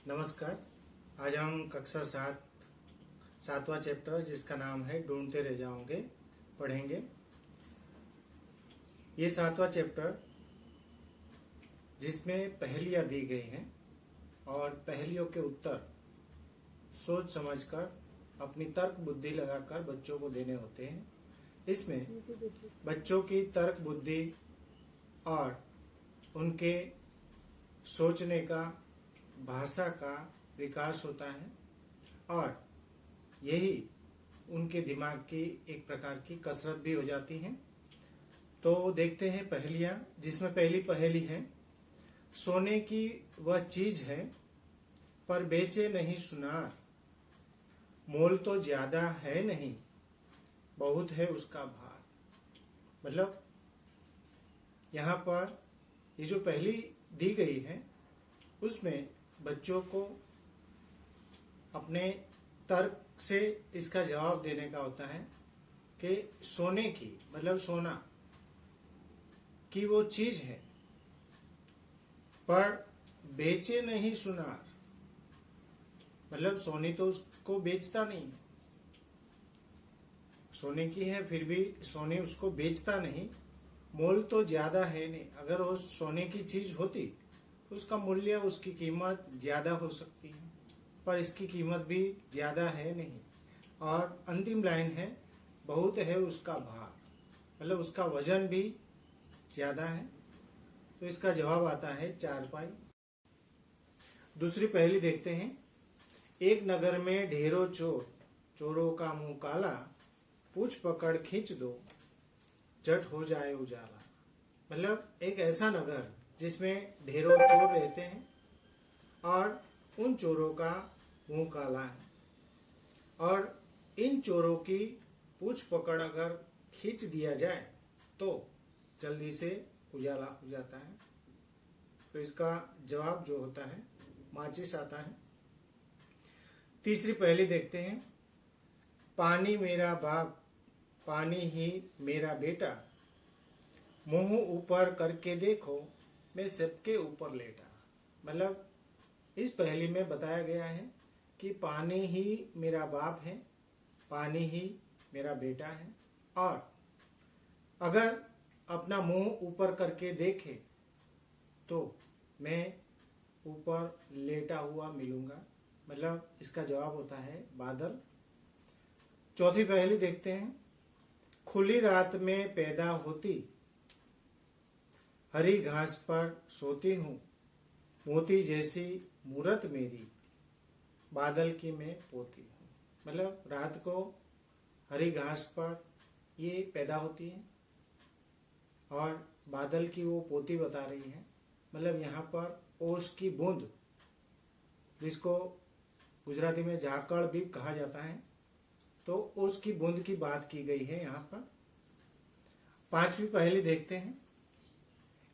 नमस्कार। आज हम कक्षा 7वां चैप्टर जिसका नाम है ढूंढते रह जाओगे पढ़ेंगे। ये 7वां चैप्टर जिसमें पहेलियां दी गई हैं और पहेलियों के उत्तर सोच समझकर अपनी तर्क बुद्धि लगाकर बच्चों को देने होते हैं। इसमें बच्चों की तर्क बुद्धि और उनके सोचने का, भाषा का विकास होता है और यही उनके दिमाग की एक प्रकार की कसरत भी हो जाती है। तो देखते हैं पहेलियां, जिसमें पहली पहेली है, सोने की वह चीज है पर बेचे नहीं सुनार, मोल तो ज्यादा है नहीं, बहुत है उसका भार। मतलब यहाँ पर ये जो पहली दी गई है उसमें बच्चों को अपने तर्क से इसका जवाब देने का होता है कि सोने की मतलब सोना की वो चीज है पर बेचे नहीं सुनार, मतलब सोनी तो उसको बेचता नहीं है, सोने की है फिर भी सोने उसको बेचता नहीं, मोल तो ज्यादा है नहीं। अगर वो सोने की चीज होती तो उसका मूल्य, उसकी कीमत ज्यादा हो सकती है, पर इसकी कीमत भी ज्यादा है नहीं। और अंतिम लाइन है, बहुत है उसका भार, मतलब उसका वजन भी ज्यादा है। तो इसका जवाब आता है चारपाई। दूसरी पहेली देखते हैं। एक नगर में ढेरों चोर, चोरों का मुंह काला, पूछ पकड़ खींच दो, झट हो जाए उजाला। मतलब एक ऐसा नगर जिसमें ढेरों चोर रहते हैं और उन चोरों का मुंह काला है और इन चोरों की पूछ पकड़ अगर खींच दिया जाए तो जल्दी से उजाला हो जाता है। तो इसका जवाब जो होता है माचिस आता है। तीसरी पहेली देखते हैं। पानी मेरा बाप, पानी ही मेरा बेटा, मुंह ऊपर करके देखो, मैं सबके ऊपर लेटा। मतलब इस पहेली में बताया गया है कि पानी ही मेरा बाप है, पानी ही मेरा बेटा है और अगर अपना मुंह ऊपर करके देखे तो मैं ऊपर लेटा हुआ मिलूंगा। मतलब इसका जवाब होता है बादल। चौथी पहेली देखते हैं। खुली रात में पैदा होती, हरी घास पर सोती हूँ, मोती जैसी मूरत मेरी, बादल की मैं पोती हूँ। मतलब रात को हरी घास पर ये पैदा होती है और बादल की वो पोती बता रही है। मतलब यहाँ पर ओस की बूंद, जिसको गुजराती में झाकड़ भी कहा जाता है, तो ओस की बूंद की बात की गई है यहाँ पर। पांचवी पहेली देखते हैं।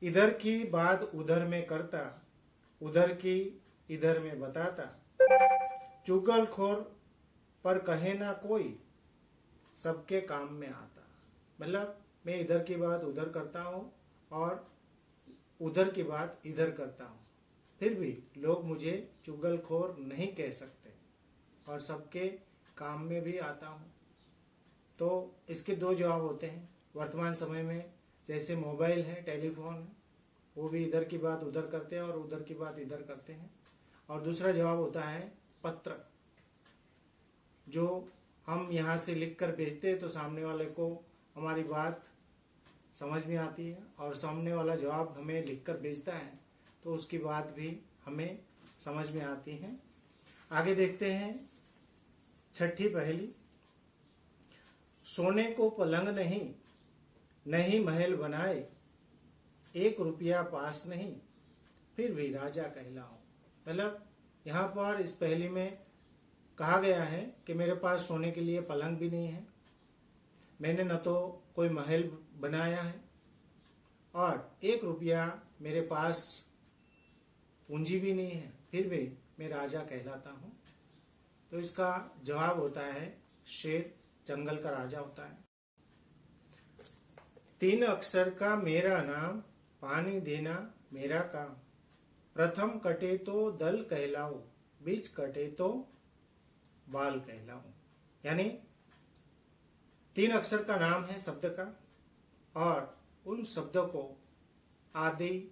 इधर की बात उधर में करता, उधर की इधर में बताता, चुगलखोर पर कहे ना कोई, सबके काम में आता। मतलब मैं इधर की बात उधर करता हूँ और उधर की बात इधर करता हूँ, फिर भी लोग मुझे चुगलखोर नहीं कह सकते और सबके काम में भी आता हूँ। तो इसके दो जवाब होते हैं। वर्तमान समय में जैसे मोबाइल है, टेलीफोन है, वो भी इधर की बात उधर करते हैं और उधर की बात इधर करते हैं। और दूसरा जवाब होता है पत्र, जो हम यहाँ से लिख कर भेजते हैं तो सामने वाले को हमारी बात समझ में आती है और सामने वाला जवाब हमें लिख कर भेजता है तो उसकी बात भी हमें समझ में आती है। आगे देखते हैं छठी पहेली। सोने को पलंग नहीं, नहीं महल बनाए, 1 रुपया पास नहीं, फिर भी राजा कहलाऊं। मतलब यहाँ पर इस पहेली में कहा गया है कि मेरे पास सोने के लिए पलंग भी नहीं है, मैंने न तो कोई महल बनाया है और 1 रुपया मेरे पास पूंजी भी नहीं है, फिर भी मैं राजा कहलाता हूँ। तो इसका जवाब होता है शेर, जंगल का राजा होता है। 3 अक्षर का मेरा नाम, पानी देना मेरा काम, प्रथम कटे तो दल कहलाओ, बीच कटे तो बाल कहलाऊं। यानी 3 अक्षर का नाम है शब्द का, और उन शब्दों को आदि,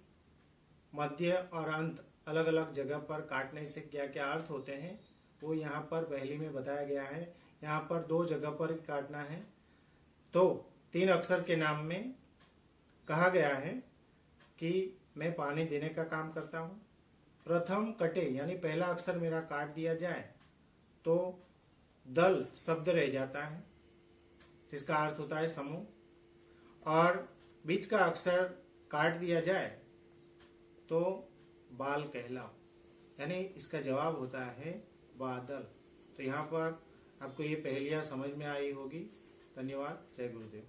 मध्य और अंत अलग अलग जगह पर काटने से क्या क्या अर्थ होते हैं वो यहाँ पर पहली में बताया गया है। यहाँ पर 2 जगह पर काटना है। तो 3 अक्षर के नाम में कहा गया है कि मैं पानी देने का काम करता हूँ। प्रथम कटे यानी पहला अक्षर मेरा काट दिया जाए तो दल शब्द रह जाता है, जिसका अर्थ होता है समूह। और बीच का अक्षर काट दिया जाए तो बाल कहलाओ, यानी इसका जवाब होता है बादल। तो यहाँ पर आपको ये पहेलियाँ समझ में आई होगी। धन्यवाद। जय गुरुदेव।